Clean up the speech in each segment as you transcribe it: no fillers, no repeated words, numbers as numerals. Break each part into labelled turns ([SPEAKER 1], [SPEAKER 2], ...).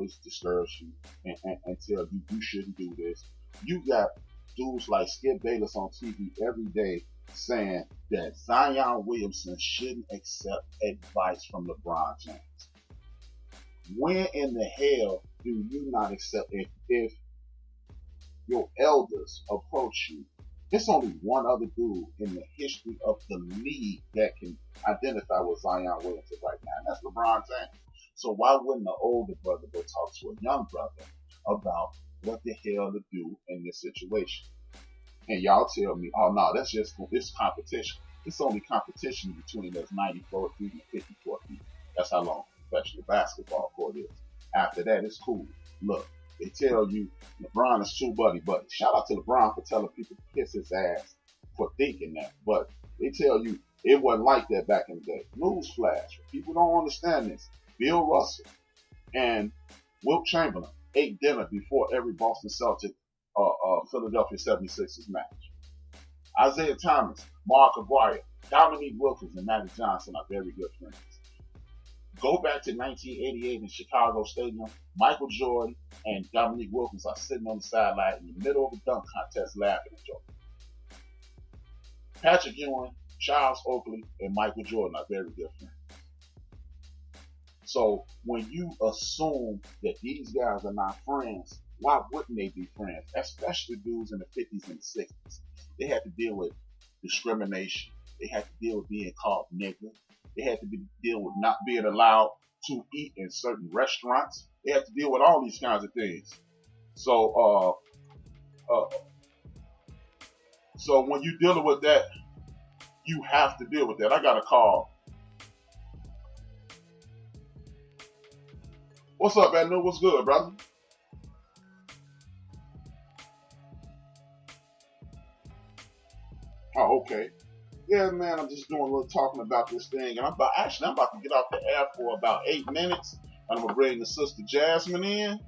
[SPEAKER 1] always disturbs you and tell you you shouldn't do this. You got dudes like Skip Bayless on TV every day saying that Zion Williamson shouldn't accept advice from LeBron James. When in the hell do you not accept if your elders approach you? There's only one other dude in the history of the league that can identify with Zion Williamson right now, and that's LeBron James. So why wouldn't the older brother go talk to a young brother about what the hell to do in this situation? And y'all tell me, oh no, that's just this competition. It's only competition between those 94 feet and 54 feet. That's how long professional basketball court is. After that, it's cool. Look, they tell you LeBron is too buddy. Shout out to LeBron for telling people to kiss his ass for thinking that. But they tell you it wasn't like that back in the day. Newsflash. People don't understand this. Bill Russell and Wilt Chamberlain ate dinner before every Boston Celtic Philadelphia 76ers match. Isaiah Thomas, Mark Aguirre, Dominique Wilkins, and Magic Johnson are very good friends. Go back to 1988 in Chicago Stadium. Michael Jordan and Dominique Wilkins are sitting on the sideline in the middle of a dunk contest laughing at Jordan. Patrick Ewing, Charles Oakley, and Michael Jordan are very good friends. So when you assume that these guys are not friends, why wouldn't they be friends? Especially dudes in the 50s and the 60s. They had to deal with discrimination. They had to deal with being called nigger. They had to deal with not being allowed to eat in certain restaurants. They had to deal with all these kinds of things. So when you're dealing with that, you have to deal with that. I got a call. What's up, Anu? What's good, brother? Oh, okay. Yeah, man, I'm just doing a little talking about this thing. And I'm about to get off the air for about 8 minutes. And I'm going to bring the sister Jasmin in.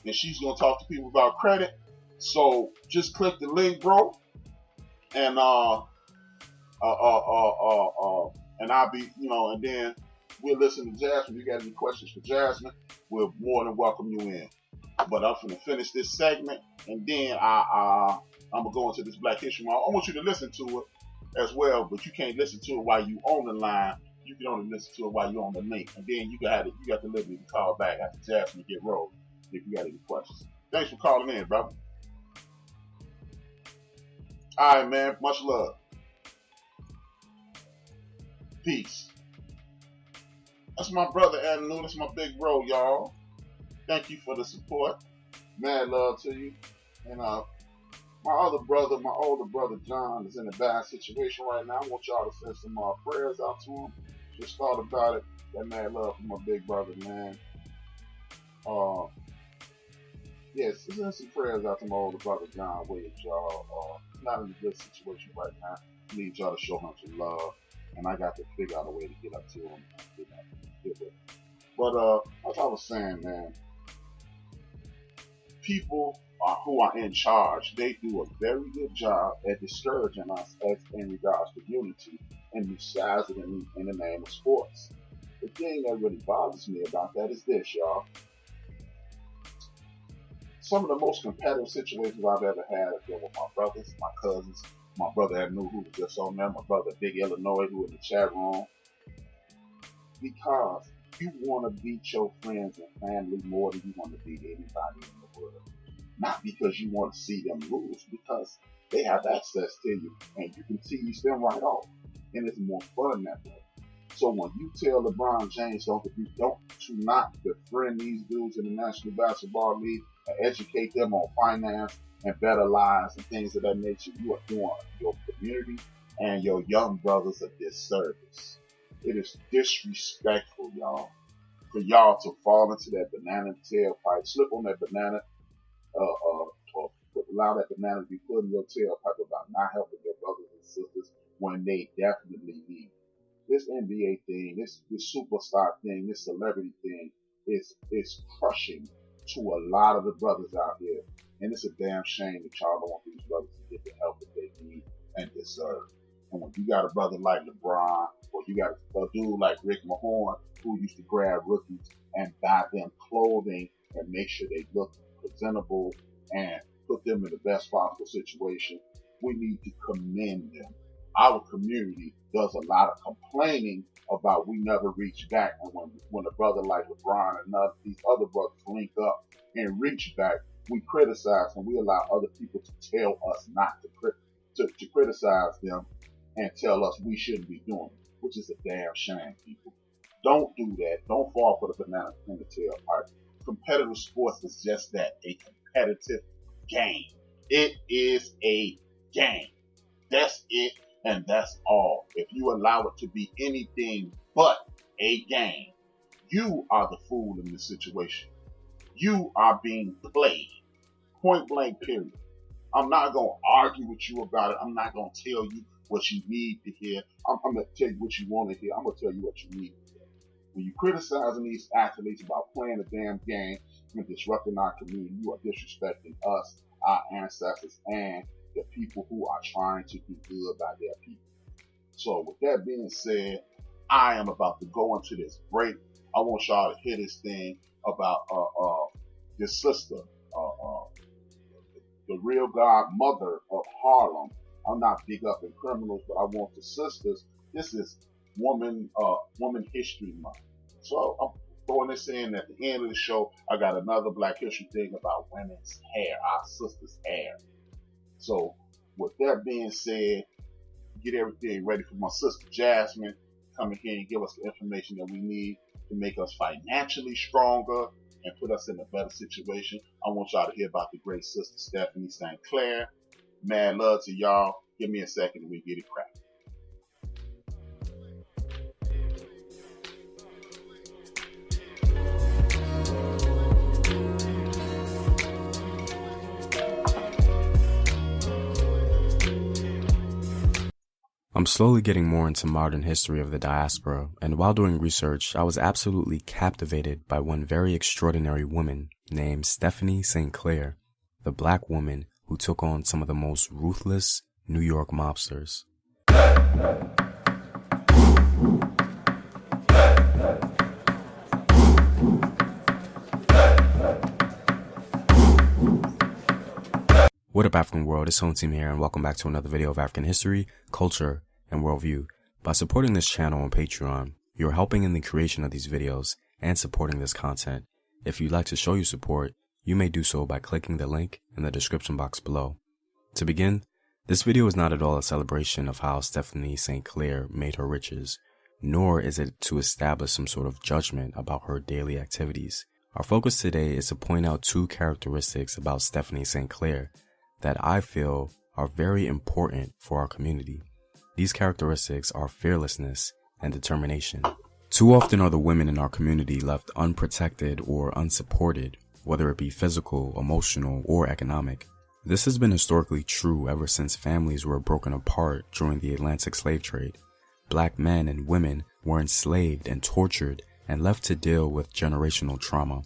[SPEAKER 1] And she's going to talk to people about credit. So just click the link, bro. And and I'll be, and then we'll listen to Jasmin. If you got any questions for Jasmin, we're more than welcome you in. But I'm going to finish this segment. And then I'm going to go into this Black History Month. I want you to listen to it as well, but you can't listen to it while you on the line. You can only listen to it while you're on the link. And then you got the liberty to call back after Jasmin get rolled if you got any questions. Thanks for calling in, brother. All right, man. Much love. Peace. That's my brother, Anu. That's my big bro, y'all. Thank you for the support. Mad love to you. And my older brother John is in a bad situation right now. I want y'all to send some prayers out to him. Just thought about it. That mad love for my big brother, man. Yes, send some prayers out to my older brother John Williams, y'all. Not in a good situation right now. I need y'all to show him some love. And I got to figure out a way to get up to him and get with him. But as I was saying, man, people who are in charge, they do a very good job at discouraging us in regards to unity and besides in the name of sports. The thing that really bothers me about that is this, y'all. Some of the most competitive situations I've ever had have been with my brothers, my cousins, my brother Anu, who was just on there, my brother Big Illinois, who was in the chat room. Because you want to beat your friends and family more than you want to beat anybody in the world. Not because you want to see them lose, because they have access to you and you can tease them right off. And it's more fun that way. So when you tell LeBron James to not befriend these dudes in the National Basketball League and educate them on finance and better lives and things of that nature, you are doing your community and your young brothers a disservice. It is disrespectful, y'all, for y'all to fall into that banana tailpipe, slip on that banana, or allow that banana to be put in your tailpipe about not helping your brothers and sisters when they definitely need. This NBA thing, this superstar thing, this celebrity thing is crushing to a lot of the brothers out here. And it's a damn shame that y'all don't want these brothers to get the help that they need and deserve. And when you got a brother like LeBron, or you got a dude like Rick Mahorn, who used to grab rookies and buy them clothing and make sure they look presentable and put them in the best possible situation. We need to commend them. Our community does a lot of complaining about we never reach back, and when a brother like LeBron and these other brothers link up and reach back, we criticize and we allow other people to tell us not to criticize them and tell us we shouldn't be doing it, which is a damn shame, people. Don't do that. Don't fall for the banana in the tailpipe. Competitive sports is just that, a competitive game. It is a game. That's it, and that's all. If you allow it to be anything but a game, you are the fool in this situation. You are being played. Point blank, period. I'm not going to argue with you about it. I'm not going to tell you what you need to hear. I'm going to tell you what you want to hear. I'm going to tell you what you need to hear. When you're criticizing these athletes about playing a damn game and disrupting our community, you are disrespecting us, our ancestors, and the people who are trying to do good by their people. So with that being said, I am about to go into this break. I want y'all to hear this thing about this sister, the real godmother of Harlem. I'm not big up in criminals, but I want the sisters. This is Woman History Month. So I'm throwing this in at the end of the show. I got another Black History thing about women's hair, our sisters' hair. So with that being said, get everything ready for my sister Jasmin coming here and give us the information that we need to make us financially stronger and put us in a better situation. I want y'all to hear about the great sister Stephanie St. Clair. Mad love to y'all. Give me a second and we get it cracking.
[SPEAKER 2] I'm slowly getting more into modern history of the diaspora, and while doing research, I was absolutely captivated by one very extraordinary woman named Stephanie St. Clair, the black woman who took on some of the most ruthless New York mobsters. What up, African world? It's Home Team here, and welcome back to another video of African history, culture, and worldview. By supporting this channel on Patreon, you're helping in the creation of these videos and supporting this content. If you'd like to show your support, you may do so by clicking the link in the description box below. To begin, this video is not at all a celebration of how Stephanie St. Clair made her riches, nor is it to establish some sort of judgment about her daily activities. Our focus today is to point out two characteristics about Stephanie St. Clair that I feel are very important for our community. These characteristics are fearlessness and determination. Too often are the women in our community left unprotected or unsupported, whether it be physical, emotional, or economic. This has been historically true ever since families were broken apart during the Atlantic slave trade. Black men and women were enslaved and tortured and left to deal with generational trauma.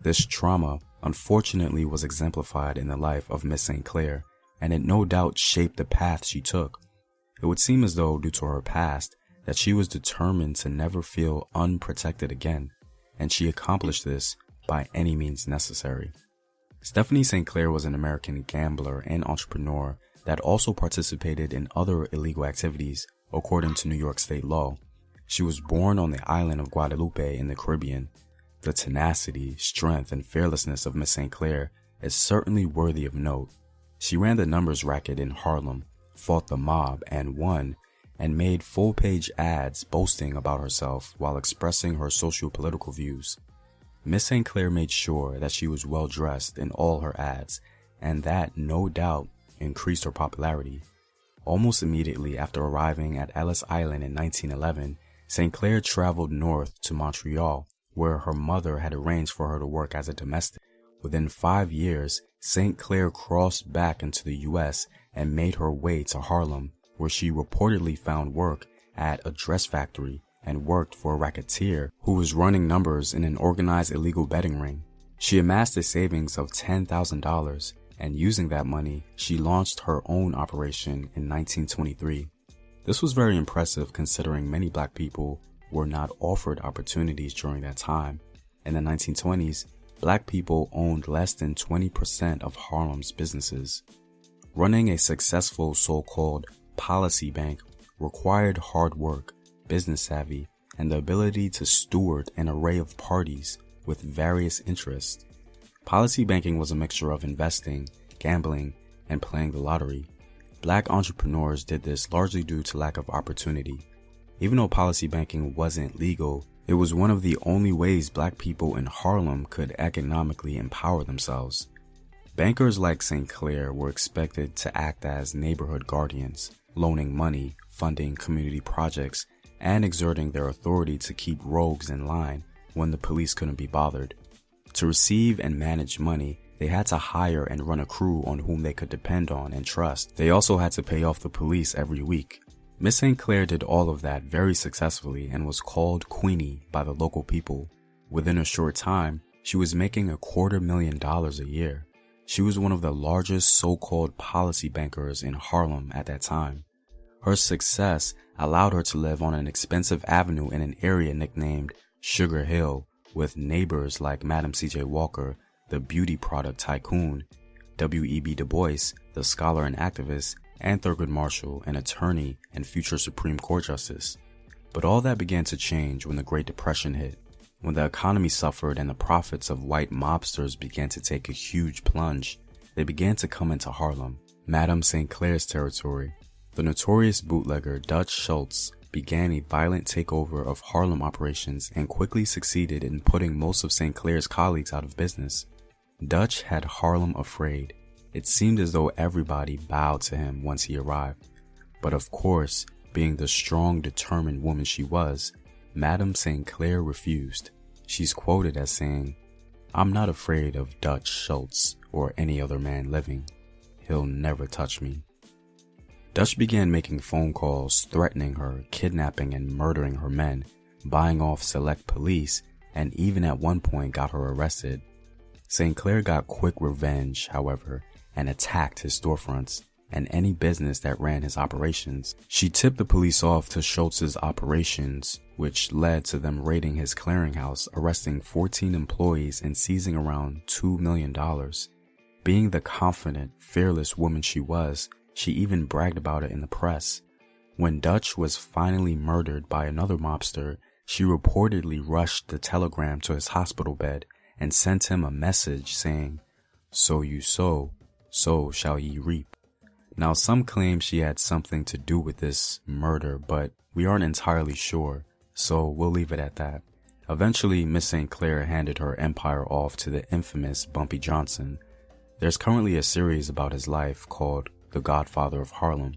[SPEAKER 2] This trauma, unfortunately, was exemplified in the life of Miss St. Clair, and it no doubt shaped the path she took. It would seem as though, due to her past, that she was determined to never feel unprotected again, and she accomplished this by any means necessary. Stephanie St. Clair was an American gambler and entrepreneur that also participated in other illegal activities according to New York state law. She was born on the island of Guadeloupe in the Caribbean. The tenacity, strength, and fearlessness of Miss St. Clair is certainly worthy of note. She ran the numbers racket in Harlem, fought the mob and won, and made full-page ads boasting about herself while expressing her socio-political views. Miss St. Clair made sure that she was well-dressed in all her ads, and that, no doubt, increased her popularity. Almost immediately after arriving at Ellis Island in 1911, St. Clair traveled north to Montreal, where her mother had arranged for her to work as a domestic. Within 5 years, St. Clair crossed back into the U.S. and made her way to Harlem, where she reportedly found work at a dress factory and worked for a racketeer who was running numbers in an organized illegal betting ring. She amassed a savings of $10,000, and using that money, she launched her own operation in 1923. This was very impressive considering many black people were not offered opportunities during that time. In the 1920s, black people owned less than 20% of Harlem's businesses. Running a successful so-called policy bank required hard work, business savvy, and the ability to steward an array of parties with various interests. Policy banking was a mixture of investing, gambling, and playing the lottery. Black entrepreneurs did this largely due to lack of opportunity. Even though policy banking wasn't legal, it was one of the only ways black people in Harlem could economically empower themselves. Bankers like St. Clair were expected to act as neighborhood guardians, loaning money, funding community projects, and exerting their authority to keep rogues in line when the police couldn't be bothered. To receive and manage money, they had to hire and run a crew on whom they could depend on and trust. They also had to pay off the police every week. Miss St. Clair did all of that very successfully and was called Queenie by the local people. Within a short time, she was making $250,000 a year. She was one of the largest so-called policy bankers in Harlem at that time. Her success allowed her to live on an expensive avenue in an area nicknamed Sugar Hill, with neighbors like Madam C.J. Walker, the beauty product tycoon, W.E.B. Du Bois, the scholar and activist, and Thurgood Marshall, an attorney and future Supreme Court justice. But all that began to change when the Great Depression hit, when the economy suffered and the profits of white mobsters began to take a huge plunge. They began to come into Harlem, Madam St. Clair's territory. The notorious bootlegger Dutch Schultz began a violent takeover of Harlem operations and quickly succeeded in putting most of St. Clair's colleagues out of business. Dutch had Harlem afraid. It seemed as though everybody bowed to him once he arrived. But of course, being the strong, determined woman she was, Madam St. Clair refused. She's quoted as saying, "I'm not afraid of Dutch Schultz or any other man living. He'll never touch me." Dutch began making phone calls threatening her, kidnapping and murdering her men, buying off select police, and even at one point got her arrested. St. Clair got quick revenge, however, and attacked his storefronts and any business that ran his operations. She tipped the police off to Schultz's operations, which led to them raiding his clearinghouse, arresting 14 employees and seizing around $2 million. Being the confident, fearless woman she was, she even bragged about it in the press. When Dutch was finally murdered by another mobster, she reportedly rushed the telegram to his hospital bed and sent him a message saying, "So you sow, so shall ye reap." Now some claim she had something to do with this murder, but we aren't entirely sure, so we'll leave it at that. Eventually, Miss St. Clair handed her empire off to the infamous Bumpy Johnson. There's currently a series about his life called The Godfather of Harlem,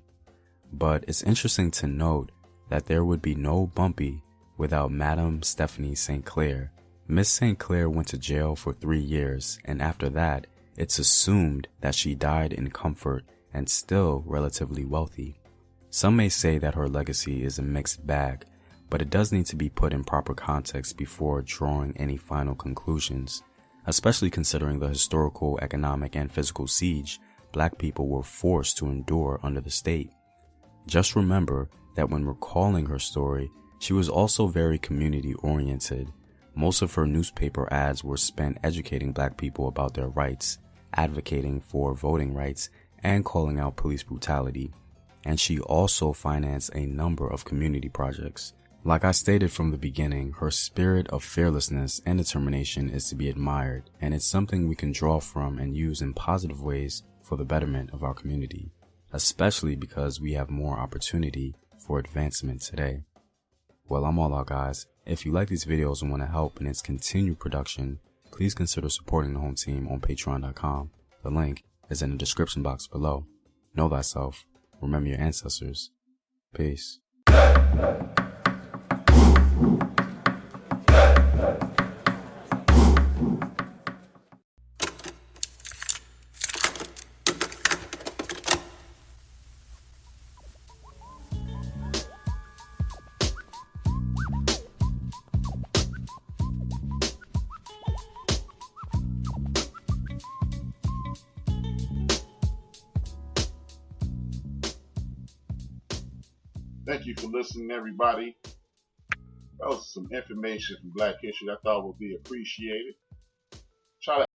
[SPEAKER 2] but it's interesting to note that there would be no Bumpy without Madame Stephanie St. Clair. Miss St. Clair went to jail for 3 years, and after that, it's assumed that she died in comfort and still relatively wealthy. Some may say that her legacy is a mixed bag, but it does need to be put in proper context before drawing any final conclusions, especially considering the historical, economic, and physical siege black people were forced to endure under the state. Just remember that when recalling her story, she was also very community-oriented. Most of her newspaper ads were spent educating black people about their rights, advocating for voting rights, and calling out police brutality. And she also financed a number of community projects. Like I stated from the beginning, her spirit of fearlessness and determination is to be admired, and it's something we can draw from and use in positive ways for the betterment of our community, especially because we have more opportunity for advancement today. Well, I'm all out, guys. If you like these videos and want to help in its continued production, please consider supporting the home team on patreon.com. The link is in the description box below. Know thyself. Remember your ancestors. Peace.
[SPEAKER 1] Thank you for listening, everybody. That was some information from Black History that I thought would be appreciated. Try to